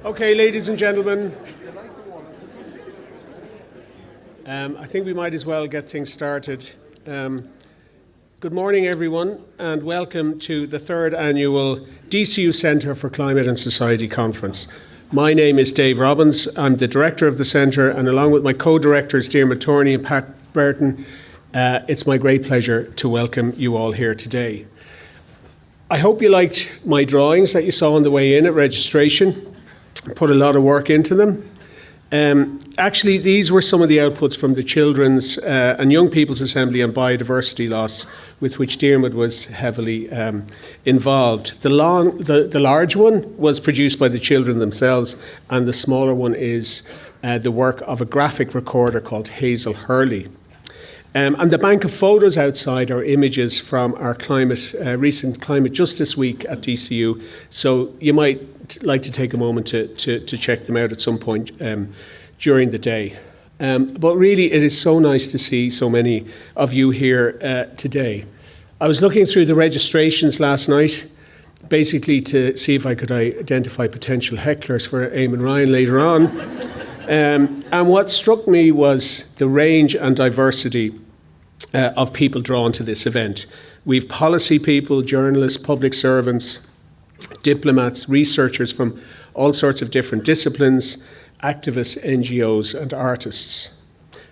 Okay, ladies and gentlemen, I think we might as well get things started. Good morning, everyone, and welcome to the third annual DCU Centre for Climate and Society Conference. My name is Dave Robbins. I'm the director of the centre, and along with my co-directors, Diarmuid Thorney and Pat Burton, it's my great pleasure to welcome you all here today. I hope you liked my drawings that you saw on the way in at registration. I put a lot of work into them. Actually, these were some of the outputs from the Children's and Young People's Assembly on Biodiversity Loss, with which Diarmuid was heavily involved. The large one was produced by the children themselves, and the smaller one is the work of a graphic recorder called Hazel Hurley. And the bank of photos outside are images from our recent Climate Justice Week at DCU, so you might like to take a moment to check them out at some point during the day. But really, it is so nice to see so many of you here today. I was looking through the registrations last night, basically to see if I could identify potential hecklers for Eamon Ryan later on. And what struck me was the range and diversity of people drawn to this event. We've policy people, journalists, public servants, diplomats, researchers from all sorts of different disciplines, activists, NGOs, and artists.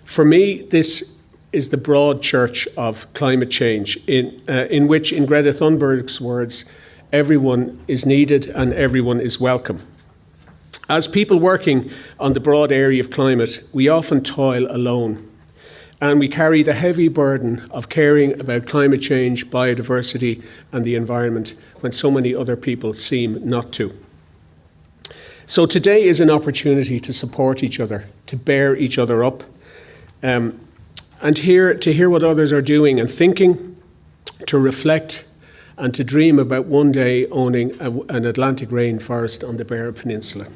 For me, this is the broad church of climate change, in which, in Greta Thunberg's words, everyone is needed and everyone is welcome. As people working on the broad area of climate, we often toil alone, and we carry the heavy burden of caring about climate change, biodiversity, and the environment when so many other people seem not to. So today is an opportunity to support each other, to bear each other up, and to hear what others are doing and thinking, to reflect, and to dream about one day owning an Atlantic rainforest on the Beara Peninsula.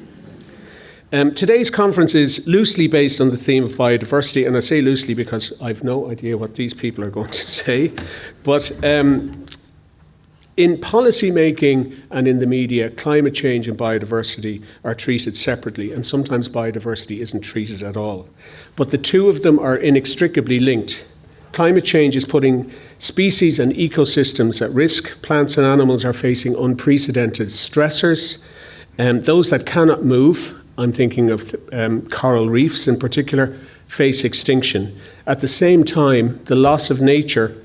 Today's conference is loosely based on the theme of biodiversity, and I say loosely because I've no idea what these people are going to say. But in policy making and in the media, climate change and biodiversity are treated separately, and sometimes biodiversity isn't treated at all. But the two of them are inextricably linked. Climate change is putting species and ecosystems at risk. Plants and animals are facing unprecedented stressors. Those that cannot move, I'm thinking of coral reefs in particular, face extinction. At the same time, the loss of nature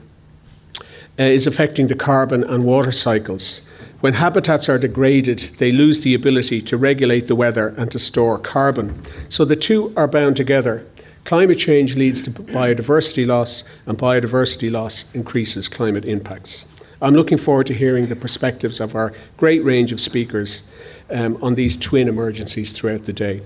is affecting the carbon and water cycles. When habitats are degraded, they lose the ability to regulate the weather and to store carbon. So the two are bound together. Climate change leads to biodiversity loss, and biodiversity loss increases climate impacts. I'm looking forward to hearing the perspectives of our great range of speakers on these twin emergencies throughout the day.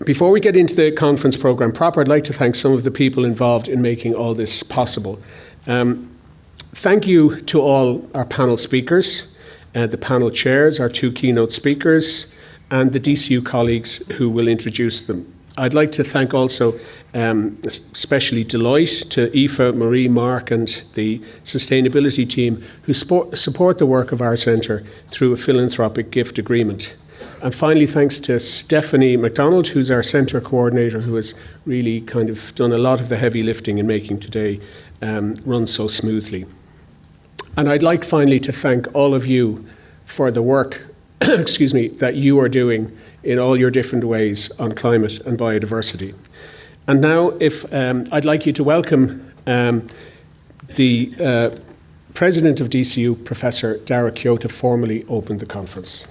Before we get into the conference programme proper, I'd like to thank some of the people involved in making all this possible. Thank you to all our panel speakers, the panel chairs, our two keynote speakers, and the DCU colleagues who will introduce them. I'd like to thank also especially Deloitte, to Aoife, Marie, Mark and the sustainability team who support the work of our centre through a philanthropic gift agreement. And finally, thanks to Stephanie MacDonald, who's our centre coordinator, who has really kind of done a lot of the heavy lifting in making today run so smoothly. And I'd like finally to thank all of you for the work that you are doing in all your different ways on climate and biodiversity. And now, if I'd like you to welcome the President of DCU, Professor Darragh Keogh, to formally open the conference.